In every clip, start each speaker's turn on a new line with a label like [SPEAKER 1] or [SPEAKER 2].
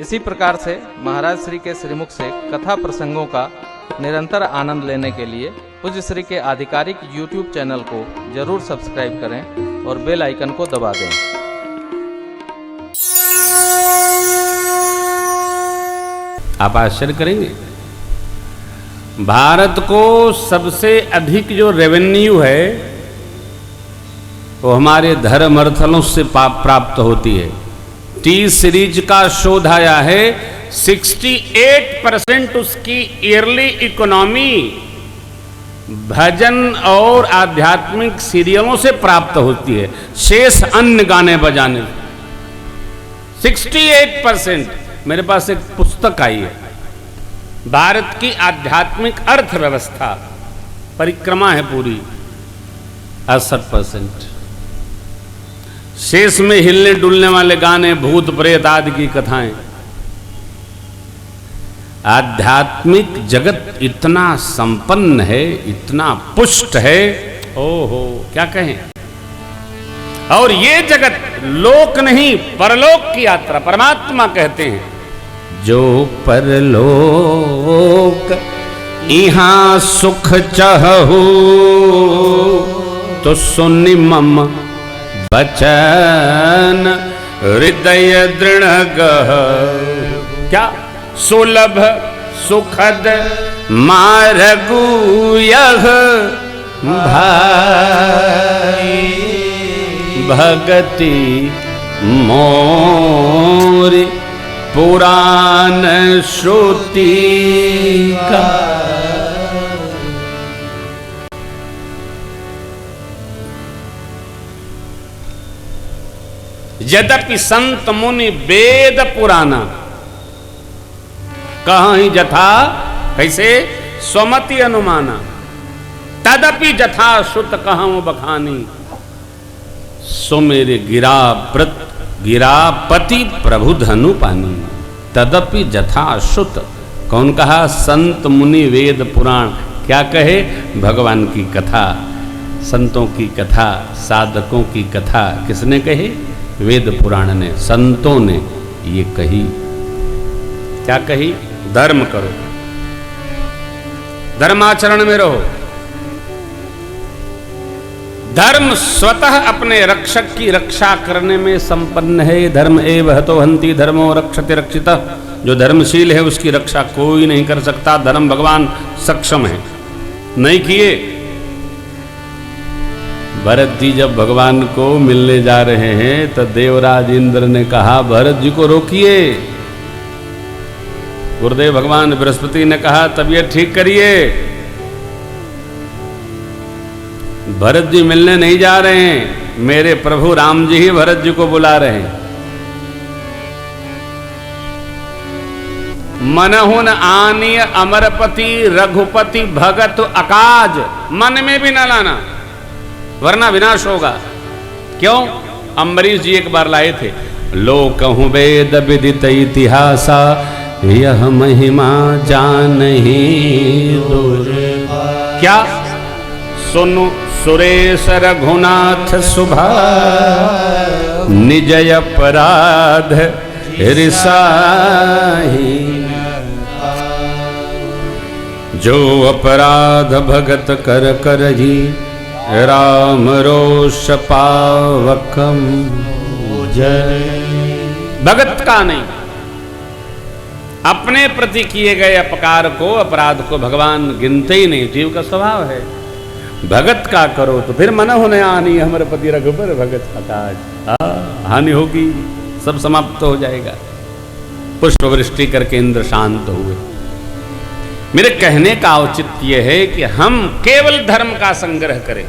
[SPEAKER 1] इसी प्रकार से महाराज श्री के श्रीमुख से कथा प्रसंगों का निरंतर आनंद लेने के लिए पूज्य श्री के आधिकारिक YouTube चैनल को जरूर सब्सक्राइब करें और बेल आइकन को दबा दें।
[SPEAKER 2] आप आश्चर्य करेंगे, भारत को सबसे अधिक जो रेवेन्यू है वो हमारे धर्म अर्थलों से प्राप्त होती है। टी सीरीज का शोध आया है 68% उसकी ईयरली इकोनॉमी भजन और आध्यात्मिक सीरियलों से प्राप्त होती है, शेष अन्य गाने बजाने। 68%। मेरे पास एक पुस्तक आई है, भारत की आध्यात्मिक अर्थव्यवस्था, परिक्रमा है पूरी, 68%। शेष में हिलने डुलने वाले गाने, भूत प्रेत आदि की कथाएं। आध्यात्मिक जगत इतना संपन्न है, इतना पुष्ट है, ओहो क्या कहें। और ये जगत लोक नहीं परलोक की यात्रा, परमात्मा कहते हैं जो परलोक यहाँ सुख चाहू तो सुनि मम बचन हृदय दृढ़ गह। क्या सुलभ सुखद मार्गु यह भाई भगति मोरी पुराण श्रुति का। यद्यपि संत मुनि वेद पुराना कहीं जथा कैसे स्वमति अनुमाना, तदपि जथा श्रुत कहूं बखानी सो मेरे गिरापति प्रभु धनु पानी। तदपि जथा श्रुत, कौन कहा? संत मुनि वेद पुराण। क्या कहे? भगवान की कथा, संतों की कथा, साधकों की कथा किसने कही? वेद पुराण ने, संतों ने ये कही। क्या कही? धर्म करो, धर्माचरण में रहो। धर्म स्वतः अपने रक्षक की रक्षा करने में संपन्न है। धर्म एव हतो हन्ति धर्मो रक्षति रक्षितः। जो धर्मशील है उसकी रक्षा कोई नहीं कर सकता। धर्म भगवान सक्षम है, नहीं किए। भरत जी जब भगवान को मिलने जा रहे हैं तो देवराज इंद्र ने कहा भरत जी को रोकिए। गुरुदेव भगवान बृहस्पति ने कहा तबीयत ठीक करिए, भरत जी मिलने नहीं जा रहे हैं, मेरे प्रभु राम जी ही भरत जी को बुला रहे हैं। मनहुन आनीय अमरपति रघुपति भगत अकाज, मन में भी न लाना वरना विनाश होगा। क्यों? अम्बरीश जी एक बार लाए थे, लोकहु वेद विदित इतिहासा यह महिमा जानहि दुर्बा। क्या? सुनु सुरेश रघुनाथ सुभा निजय अपराध रिसाही। जो अपराध भगत कर करही राम रोष पावकम जय। भगत का नहीं, अपने प्रति किए गए अपकार को, अपराध को भगवान गिनते ही नहीं। जीव का स्वभाव है। भगत का करो तो फिर मन होने आनी हमारे पति रघुबर भगत अकाज। हानि होगी, सब समाप्त हो जाएगा। पुष्प वृष्टि करके इंद्र शांत हुए। मेरे कहने का औचित्य यह है कि हम केवल धर्म का संग्रह करें।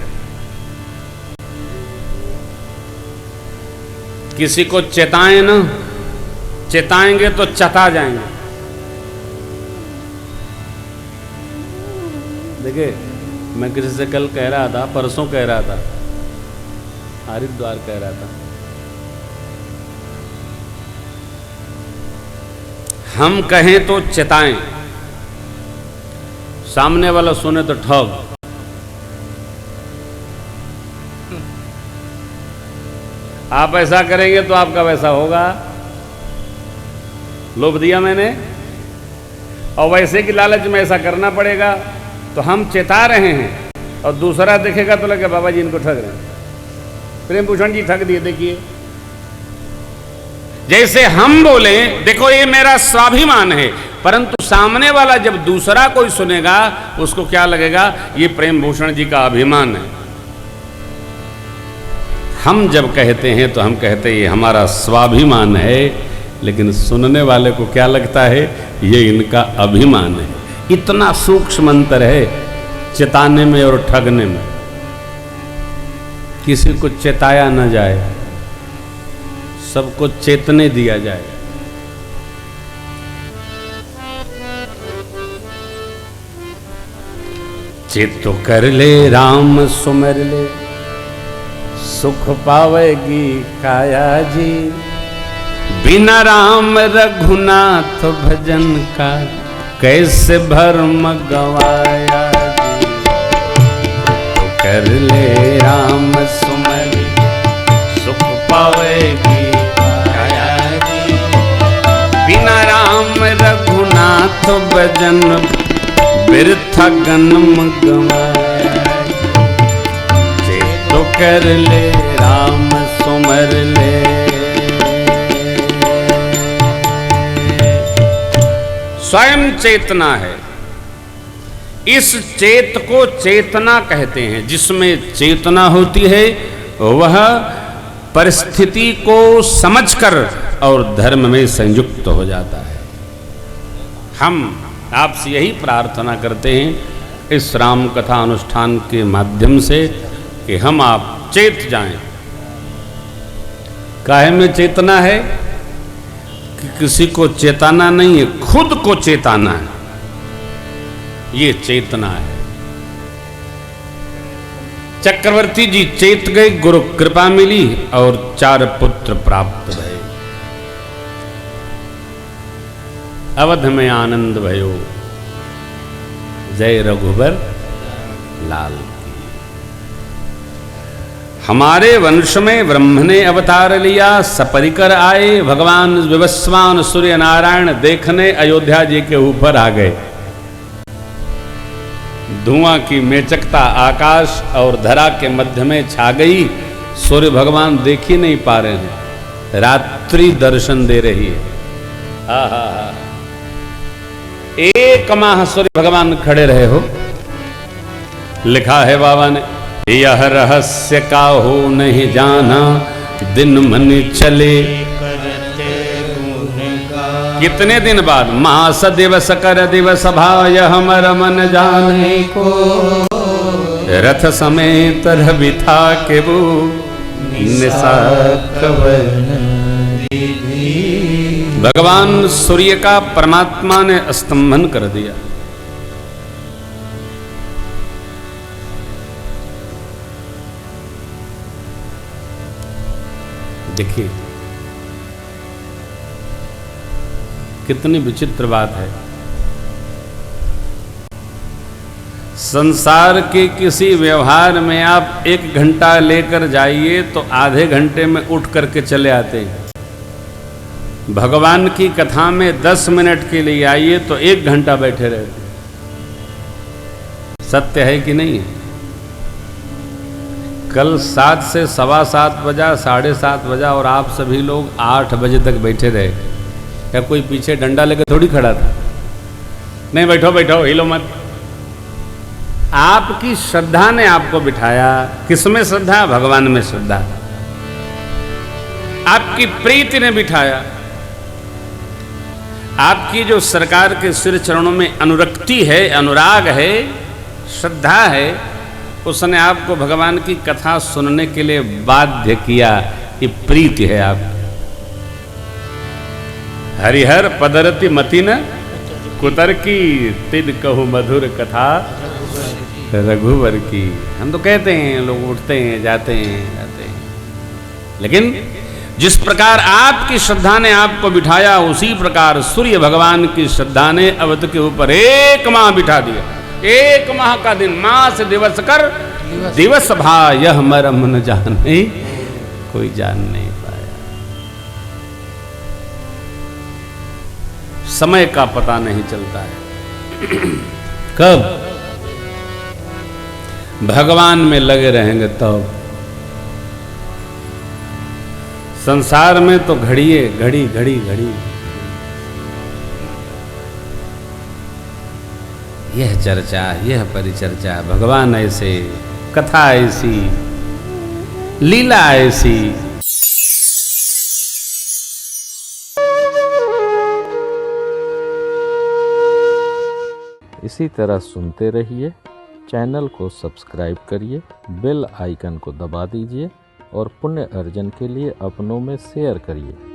[SPEAKER 2] किसी को चेताएं ना, चेताएंगे तो चता जाएंगे। देखिए, मैं किसी से कल कह रहा था, परसों कह रहा था, हरिद्वार कह रहा था, हम कहें तो चेताएं, सामने वाला सुने तो ठग। आप ऐसा करेंगे तो आपका वैसा होगा। लोभ दिया मैंने, और वैसे कि लालच में ऐसा करना पड़ेगा, तो हम चेता रहे हैं और दूसरा देखेगा तो लगे बाबा जी इनको ठग रहे हैं। प्रेम भूषण जी ठग दिए। देखिए, जैसे हम बोले देखो ये मेरा स्वाभिमान है, परंतु सामने वाला जब दूसरा कोई सुनेगा उसको क्या लगेगा, ये प्रेम भूषण जी का अभिमान है। हम जब कहते हैं तो हम कहते हैं ये हमारा स्वाभिमान है, लेकिन सुनने वाले को क्या लगता है, ये इनका अभिमान है। इतना सूक्ष्म अंतर है चेताने में और ठगने में। किसी को चेताया न जाए, सबको चेतने दिया जाए। चित तो कर ले राम सुमर ले, सुख पावेगी काया जी। बिना राम रघुनाथ भजन का, कैसे भरम गवाया जी। तो कर ले राम सुमर, सुख पावेगी काया जी। बिना राम रघुनाथ भजन, बिरथा जन्म गवाया। तो कर ले राम सुमर ले। स्वयं चेतना है, इस चेत को चेतना कहते हैं। जिसमें चेतना होती है वह परिस्थिति को समझकर और धर्म में संयुक्त हो जाता है। हम आपसे यही प्रार्थना करते हैं इस राम कथा अनुष्ठान के माध्यम से कि हम आप चेत जाएं। काहे में चेतना है कि किसी को चेताना नहीं है, खुद को चेताना है, ये चेतना है। चक्रवर्ती जी चेत गए, गुरु कृपा मिली और 4 पुत्र प्राप्त भये। अवध में आनंद भयो, जय रघुबर लाल। हमारे वंश में ब्रह्म ने अवतार लिया, सपरिकर आए भगवान विवस्वान सूर्य नारायण देखने अयोध्या जी के ऊपर आ गए। धुआं की मेचकता आकाश और धरा के मध्य में छा गई। सूर्य भगवान देख ही नहीं पा रहे हैं, रात्रि दर्शन दे रही है। आहा, 1 माह सूर्य भगवान खड़े रहे हो। लिखा है बाबा ने, यह रहस्य का हो नहीं जाना, दिन मन चले। कितने दिन बाद, मास दिवस कर दिवस भाय हमर मन जाने को। रथ समेत रवि था के वो निशा भगवान सूर्य का परमात्मा ने स्तंभन कर दिया। देखिए कितनी विचित्र बात है। संसार के किसी व्यवहार में आप 1 घंटा लेकर जाइए तो आधे घंटे में उठ करके चले आते हैं। भगवान की कथा में 10 मिनट के लिए आइए तो 1 घंटा बैठे रहते। सत्य है कि नहीं है? कल 7 से 7:15 बजा, 7:30 बजा और आप सभी लोग 8 बजे तक बैठे रहे। क्या कोई पीछे डंडा लेकर थोड़ी खड़ा था? नहीं, बैठो बैठो, हिलो मत। आपकी श्रद्धा ने आपको बिठाया। किसमें श्रद्धा? भगवान में श्रद्धा। आपकी प्रीति ने बिठाया। आपकी जो सरकार के सिर चरणों में अनुरक्ति है, अनुराग है, श्रद्धा है, उसने आपको भगवान की कथा सुनने के लिए बाध्य किया। ये प्रीति है आपकी। हरिहर पदरति मति न कुतर की, तिद कहु मधुर कथा रघुवर की। हम तो कहते हैं, लोग उठते हैं, जाते हैं, लेकिन जिस प्रकार आपकी श्रद्धा ने आपको बिठाया, उसी प्रकार सूर्य भगवान की श्रद्धा ने अवध के ऊपर 1 माह बिठा दिया। 1 माह का दिन, मास दिवस कर दिवस भा, यह मरम न जाने, कोई जान नहीं पाया। समय का पता नहीं चलता है। कब भगवान में लगे रहेंगे तब। संसार में तो घड़िए घड़ी घड़ी घड़ी, यह चर्चा यह परिचर्चा, भगवान ऐसे, कथा ऐसी, लीला ऐसी।
[SPEAKER 1] इसी तरह सुनते रहिए, चैनल को सब्सक्राइब करिए, बेल आइकन को दबा दीजिए और पुण्य अर्जन के लिए अपनों में शेयर करिए।